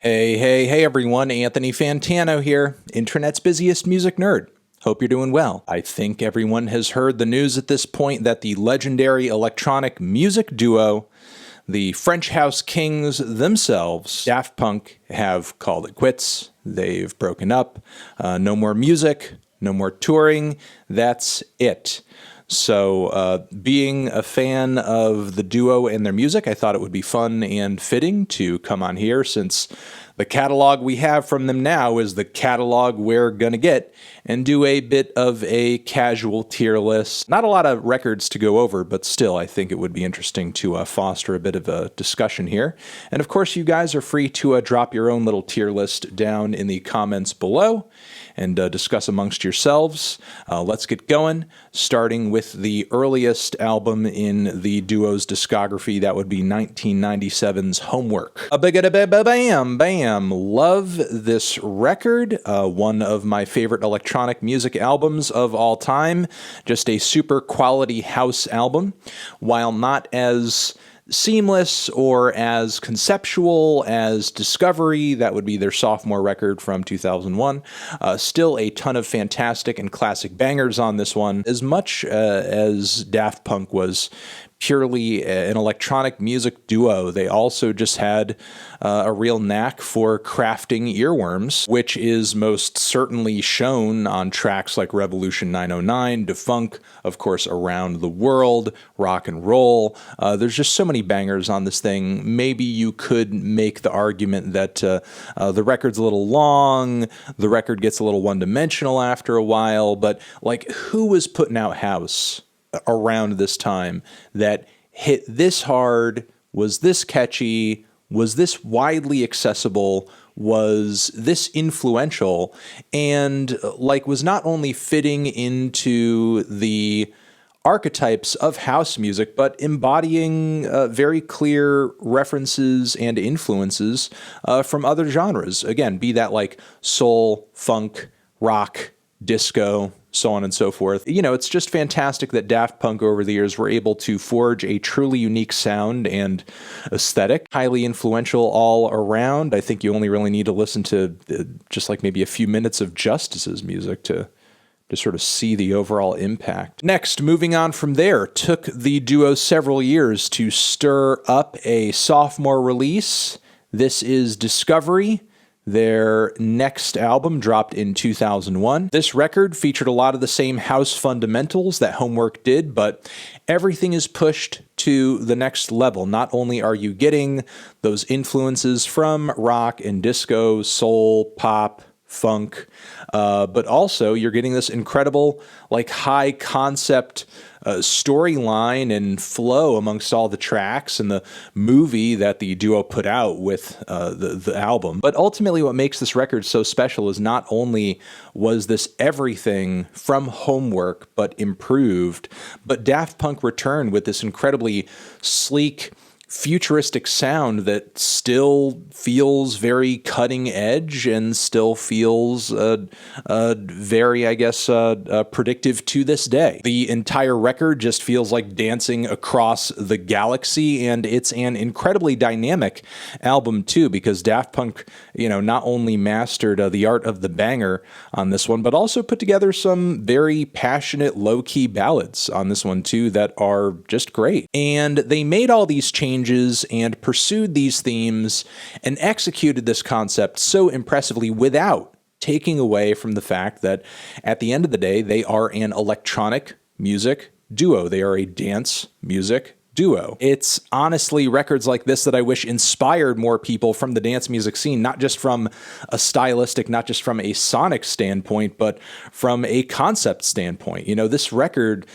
Hey everyone, Anthony Fantano here, internet's busiest music nerd. Hope you're doing well. I think everyone has heard the news at this point that the legendary electronic music duo, the French House Kings themselves, Daft Punk, have called it quits. They've broken up. No more music, no more touring. That's it. So, being a fan of the duo and their music, I thought it would be fun and fitting to come on here since the catalog we have from them now is the catalog we're going to get and do a bit of a casual tier list. Not a lot of records to go over, but still, I think it would be interesting to foster a bit of a discussion here. And of course, you guys are free to drop your own little tier list down in the comments below and discuss amongst yourselves. Let's get going, starting with the earliest album in the duo's discography. That would be 1997's Homework. Bam, bam. Love this record. One of my favorite electronic music albums of all time. Just a super quality house album. While not as seamless or as conceptual as Discovery, that would be their sophomore record from 2001. Still a ton of fantastic and classic bangers on this one. As much as Daft Punk was purely an electronic music duo, they also just had a real knack for crafting earworms, which is most certainly shown on tracks like Revolution 909, Defunk, of course, Around the World, Rock and Roll. There's just so many bangers on this thing. Maybe you could make the argument that the record's a little long, the record gets a little one-dimensional after a while, but like, who was putting out house around this time that hit this hard, was this catchy, was this widely accessible, was this influential, and like was not only fitting into the archetypes of house music, but embodying very clear references and influences from other genres. Again, be that like soul, funk, rock, disco, so on and so forth. You know, it's just fantastic that Daft Punk over the years were able to forge a truly unique sound and aesthetic, highly influential all around. I think you only really need to listen to just like maybe a few minutes of Justice's music to sort of see the overall impact. Next, moving on from there, took the duo several years to stir up a sophomore release. This is Discovery. Their next album dropped in 2001. This record featured a lot of the same house fundamentals that Homework did, but everything is pushed to the next level. Not only are you getting those influences from rock and disco, soul, pop, funk, but also you're getting this incredible, like, high concept storyline and flow amongst all the tracks and the movie that the duo put out with the album. But ultimately what makes this record so special is not only was this everything from Homework but improved, but Daft Punk returned with this incredibly sleek, futuristic sound that still feels very cutting edge and still feels very, I guess, predictive to this day. The entire record just feels like dancing across the galaxy, and it's an incredibly dynamic album too, because Daft Punk, you know, not only mastered the art of the banger on this one, but also put together some very passionate, low-key ballads on this one too that are just great. And they made all these changes and pursued these themes and executed this concept so impressively without taking away from the fact that at the end of the day, they are an electronic music duo. They are a dance music duo. It's honestly records like this that I wish inspired more people from the dance music scene, not just from a stylistic, not just from a sonic standpoint, but from a concept standpoint. You know, this record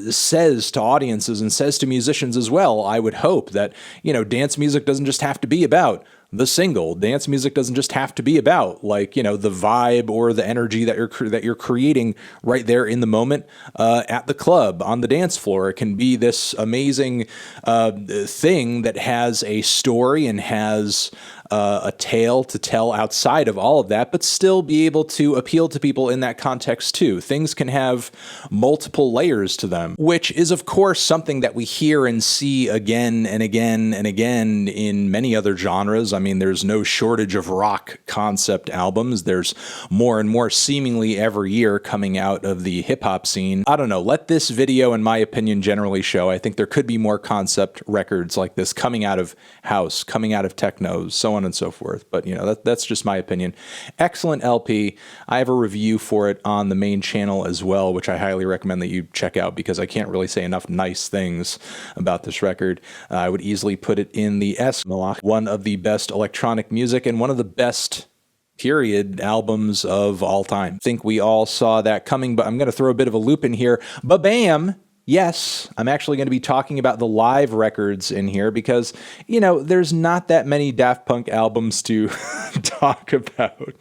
says to audiences and says to musicians as well, I would hope that, you know, dance music doesn't just have to be about the single. Dance music doesn't just have to be about, like, you know, the vibe or the energy that you're creating right there in the moment at the club, on the dance floor. It can be this amazing thing that has a story and has a tale to tell outside of all of that, but still be able to appeal to people in that context too. Things can have multiple layers to them, which is of course something that we hear and see again and again and again in many other genres. I mean, there's no shortage of rock concept albums. There's more and more seemingly every year coming out of the hip hop scene. I don't know, let this video, in my opinion, generally show. I think there could be more concept records like this coming out of house, coming out of techno, so on and so forth. But, you know, that's just my opinion. Excellent LP. I have a review for it on the main channel as well, which I highly recommend that you check out because I can't really say enough nice things about this record. I would easily put it in the S Malach, one of the best electronic music and one of the best period albums of all time. I think we all saw that coming, but I'm going to throw a bit of a loop in here. Ba-bam! Yes, I'm actually going to be talking about the live records in here because, you know, there's not that many Daft Punk albums to talk about.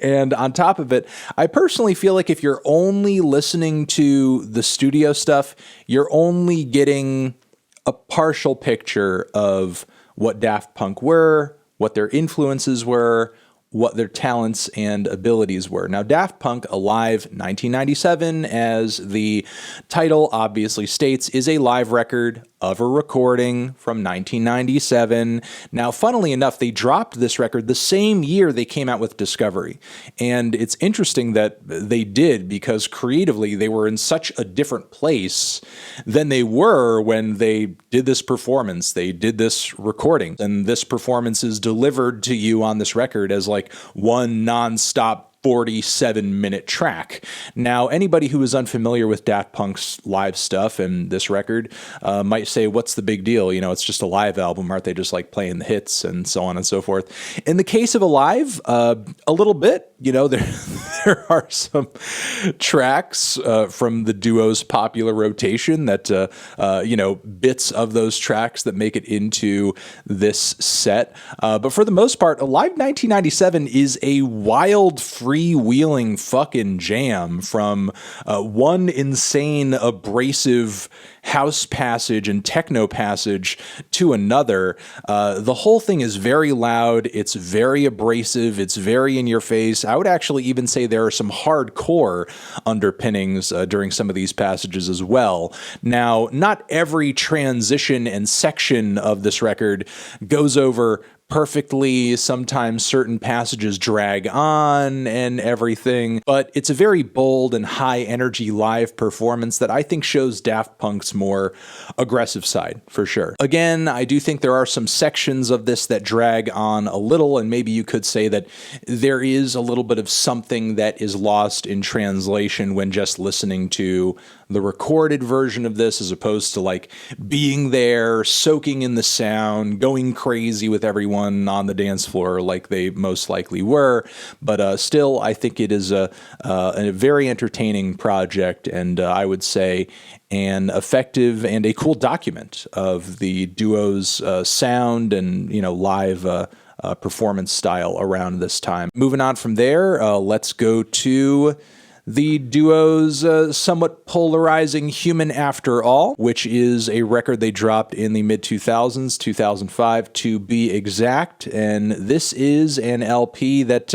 And on top of it, I personally feel like if you're only listening to the studio stuff, you're only getting a partial picture of what Daft Punk were, what their influences were, what their talents and abilities were. Now, Daft Punk Alive 1997, as the title obviously states, is a live record of a recording from 1997. Now, funnily enough, they dropped this record the same year they came out with Discovery. And it's interesting that they did because creatively they were in such a different place than they were when they did this performance, they did this recording. And this performance is delivered to you on this record as like one nonstop 47-minute track. Now, anybody who is unfamiliar with Daft Punk's live stuff and this record might say, what's the big deal? You know, it's just a live album. Aren't they just like playing the hits and so on and so forth? In the case of Alive, a little bit. You know, there are some tracks from the duo's popular rotation that, you know, bits of those tracks that make it into this set. But for the most part, Alive 1997 is a wild, freewheeling fucking jam from one insane, abrasive house passage and techno passage to another. The whole thing is very loud. It's very abrasive. It's very in your face. I would actually even say there are some hardcore underpinnings during some of these passages as well. Now, not every transition and section of this record goes over perfectly. Sometimes certain passages drag on and everything, but it's a very bold and high energy live performance that I think shows Daft Punk's more aggressive side for sure. Again, I do think there are some sections of this that drag on a little, and maybe you could say that there is a little bit of something that is lost in translation when just listening to the recorded version of this as opposed to like being there, soaking in the sound, going crazy with everyone on the dance floor like they most likely were. But still, I think it is a very entertaining project, and I would say an effective and a cool document of the duo's sound and, you know, live performance style around this time. Moving on from there, let's go to the duo's somewhat polarizing Human After All, which is a record they dropped in the mid-2000s, 2005 to be exact. And this is an LP that,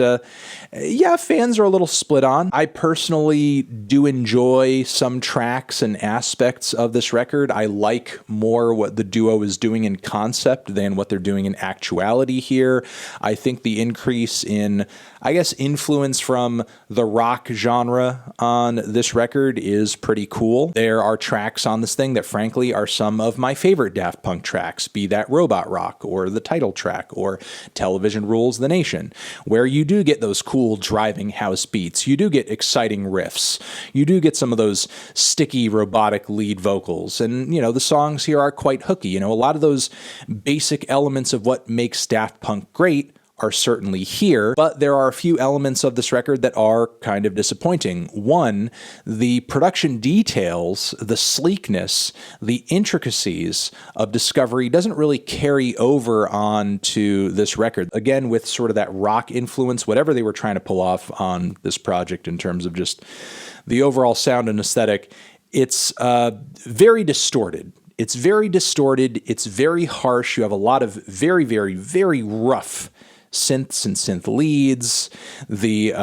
yeah, fans are a little split on. I personally do enjoy some tracks and aspects of this record. I like more what the duo is doing in concept than what they're doing in actuality here. I think the increase in, I guess, influence from the rock genre on this record is pretty cool. There are tracks on this thing that frankly are some of my favorite Daft Punk tracks, be that Robot Rock or the title track or Television Rules the Nation, where you do get those cool driving house beats. You do get exciting riffs. You do get some of those sticky robotic lead vocals. And, you know, the songs here are quite hooky. You know, a lot of those basic elements of what makes Daft Punk great are certainly here, but there are a few elements of this record that are kind of disappointing. One, the production details, the sleekness, the intricacies of Discovery doesn't really carry over onto this record. Again, with sort of that rock influence, whatever they were trying to pull off on this project in terms of just the overall sound and aesthetic, it's very distorted. It's very distorted. It's very harsh. You have a lot of very, very, very rough synths and synth leads. The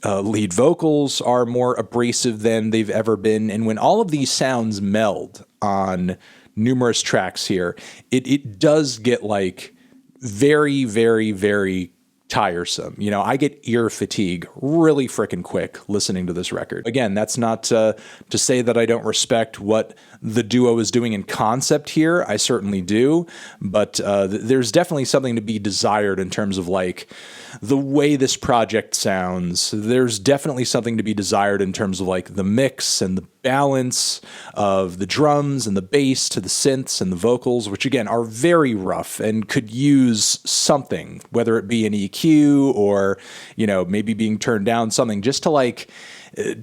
lead vocals are more abrasive than they've ever been. And when all of these sounds meld on numerous tracks here, it does get like very, very, very tiresome. You know, I get ear fatigue really freaking quick listening to this record. Again, that's not to say that I don't respect what the duo is doing in concept here. I certainly do, but there's definitely something to be desired in terms of like the way this project sounds. There's definitely something to be desired in terms of like the mix and the balance of the drums and the bass to the synths and the vocals, which again are very rough and could use something, whether it be an EQ or, you know, maybe being turned down, something just to like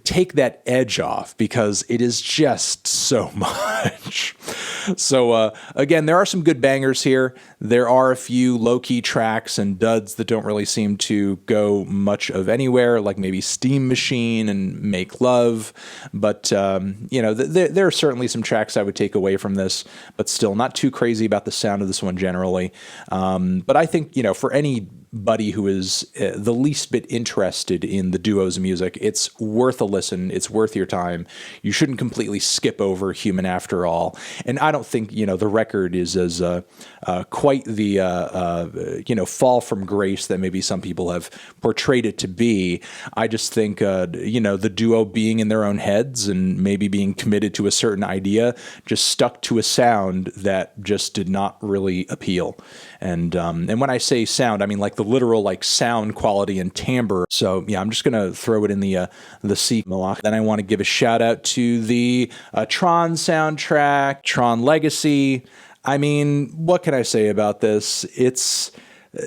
take that edge off, because it is just so much. So again, there are some good bangers here. There are a few low-key tracks and duds that don't really seem to go much of anywhere, like maybe Steam Machine and Make Love. But, you know, there are certainly some tracks I would take away from this, but still not too crazy about the sound of this one generally. But I think, you know, for anybody who is the least bit interested in the duo's music, it's worth a listen. It's worth your time. You shouldn't completely skip over Human After All. And I don't think, you know, the record is as quite the, you know, fall from grace that maybe some people have portrayed it to be. I just think, you know, the duo being in their own heads and maybe being committed to a certain idea just stuck to a sound that just did not really appeal. And when I say sound, I mean like the literal like sound quality and timbre. So yeah, I'm just gonna throw it in the C Malach. Then I want to give a shout out to the Tron soundtrack, Tron Legacy. I mean, what can I say about this? It's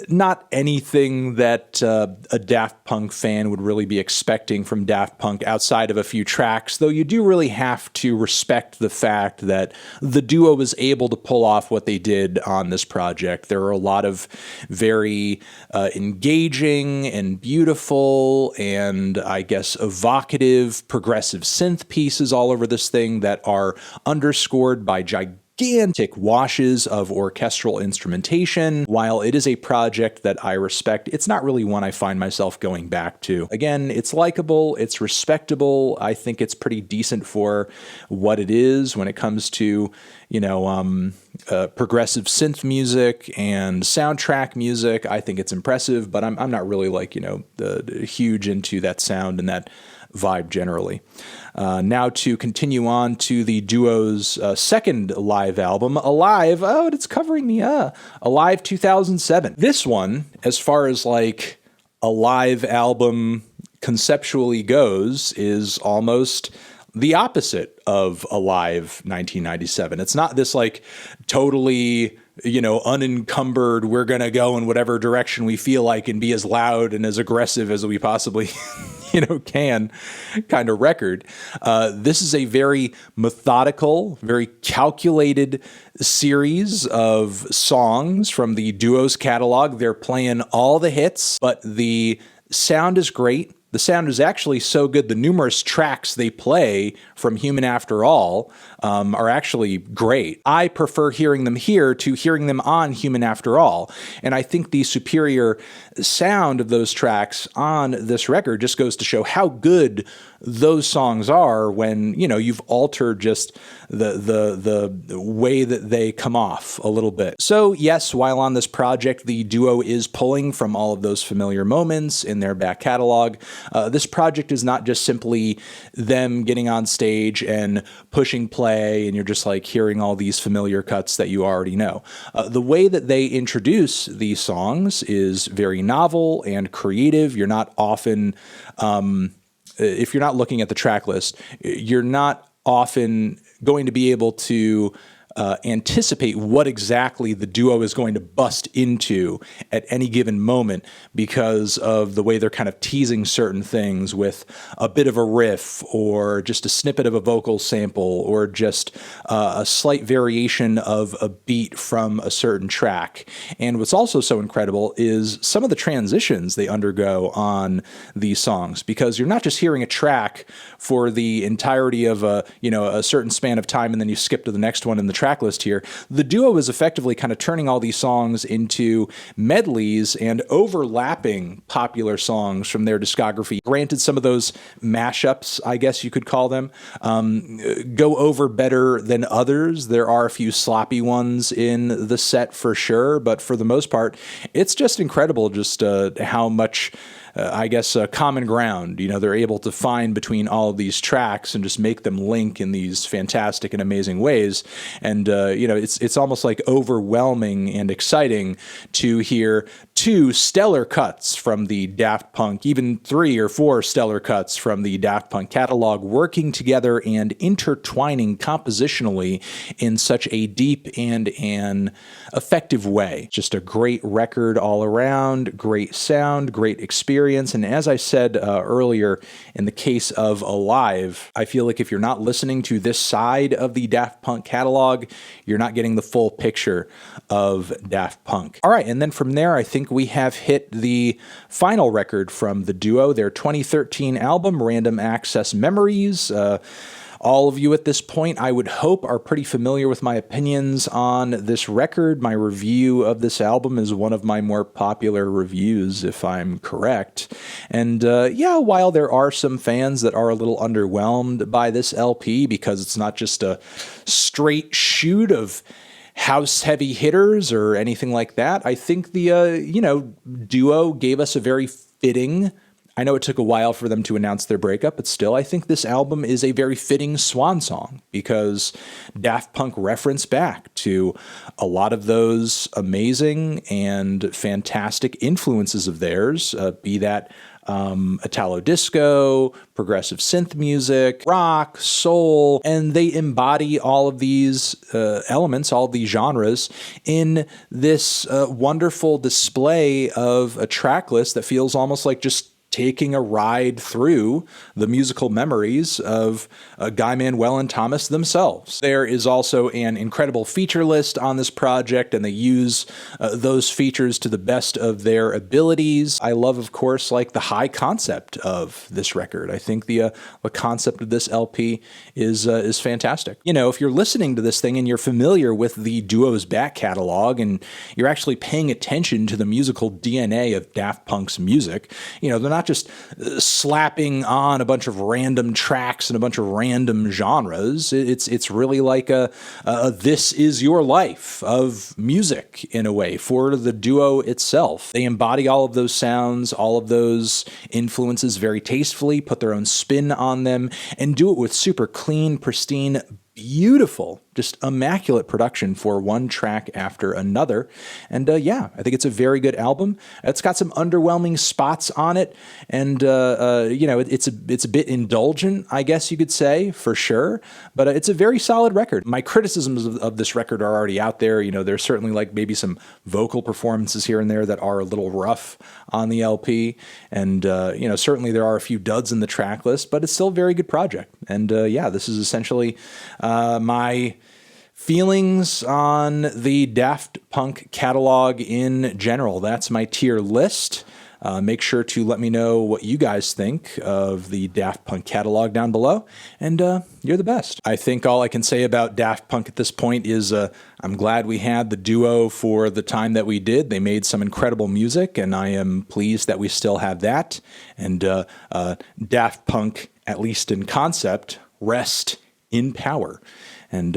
not anything that a Daft Punk fan would really be expecting from Daft Punk outside of a few tracks, though you do really have to respect the fact that the duo was able to pull off what they did on this project. There are a lot of very engaging and beautiful and, I guess, evocative progressive synth pieces all over this thing that are underscored by gigantic washes of orchestral instrumentation. While it is a project that I respect, it's not really one I find myself going back to. Again, it's likable, it's respectable. I think it's pretty decent for what it is when it comes to, you know, progressive synth music and soundtrack music. I think it's impressive, but I'm not really like, you know, the huge into that sound and that vibe generally. Now to continue on to the duo's second live album, Alive. Oh, it's covering the Alive 2007. This one, as far as like a live album conceptually goes, is almost the opposite of Alive 1997. It's not this like totally, you know, unencumbered, we're going to go in whatever direction we feel like and be as loud and as aggressive as we possibly you know, can kind of record. This is a very methodical, very calculated series of songs from the duo's catalog. They're playing all the hits, but the sound is great. The sound is actually so good. The numerous tracks they play from Human After All are actually great. I prefer hearing them here to hearing them on Human After All. And I think the superior sound of those tracks on this record just goes to show how good those songs are when, you know, you've altered just the way that they come off a little bit. So yes, while on this project, the duo is pulling from all of those familiar moments in their back catalog. This project is not just simply them getting on stage and pushing play and you're just like hearing all these familiar cuts that you already know. The way that they introduce these songs is very novel and creative. You're not often, if you're not looking at the track list, you're not often going to be able to anticipate what exactly the duo is going to bust into at any given moment because of the way they're kind of teasing certain things with a bit of a riff or just a snippet of a vocal sample or just a slight variation of a beat from a certain track. And what's also so incredible is some of the transitions they undergo on these songs, because you're not just hearing a track for the entirety of a certain span of time and then you skip to the next one and the track list here, the duo is effectively kind of turning all these songs into medleys and overlapping popular songs from their discography. Granted, some of those mashups, I guess you could call them, go over better than others. There are a few sloppy ones in the set for sure, but for the most part, it's just incredible just how much common ground, they're able to find between all of these tracks and just make them link in these fantastic and amazing ways. And, it's almost like overwhelming and exciting to hear 2 stellar cuts from the Daft Punk, even 3 or 4 stellar cuts from the Daft Punk catalog working together and intertwining compositionally in such a deep and an effective way. Just a great record all around, great sound, great experience. And as I said earlier, in the case of Alive, I feel like if you're not listening to this side of the Daft Punk catalog, you're not getting the full picture of Daft Punk. All right, and then from there, I think we have hit the final record from the duo, their 2013 album, Random Access Memories. All of you at this point, I would hope, are pretty familiar with my opinions on this record. My review of this album is one of my more popular reviews, if I'm correct. And while there are some fans that are a little underwhelmed by this LP because it's not just a straight shoot of house heavy hitters or anything like that, I think the duo gave us a very fitting, I know it took a while for them to announce their breakup, but still, I think this album is a very fitting swan song because Daft Punk reference back to a lot of those amazing and fantastic influences of theirs, be that Italo disco, progressive synth music, rock, soul, and they embody all of these elements, all of these genres in this wonderful display of a track list that feels almost like just taking a ride through the musical memories of Guy-Manuel and Thomas themselves. There is also an incredible feature list on this project, and they use those features to the best of their abilities. I love, of course, like the high concept of this record. I think the concept of this LP is fantastic. If you're listening to this thing and you're familiar with the duo's back catalog and you're actually paying attention to the musical DNA of Daft Punk's music, they're not just slapping on a bunch of random tracks and a bunch of random genres. It's really like a This Is Your Life of music in a way for the duo itself. They embody all of those sounds, all of those influences very tastefully, put their own spin on them, and do it with super clean, pristine, beautiful, just immaculate production for one track after another. And I think it's a very good album. It's got some underwhelming spots on it, and it's a bit indulgent, I guess you could say, for sure. But it's a very solid record. My criticisms of this record are already out there. There's certainly like maybe some vocal performances here and there that are a little rough on the LP, and certainly there are a few duds in the track list, but it's still a very good project. And this is essentially my feelings on the Daft Punk catalog in general. That's my tier list. Make sure to let me know what you guys think of the Daft Punk catalog down below, and you're the best. I think all I can say about Daft Punk at this point is I'm glad we had the duo for the time that we did. They made some incredible music, and I am pleased that we still have that. And Daft Punk, at least in concept, rest in power. And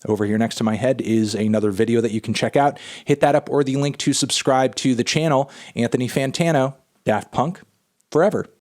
over here next to my head is another video that you can check out. Hit that up or the link to subscribe to the channel. Anthony Fantano, Daft Punk, forever.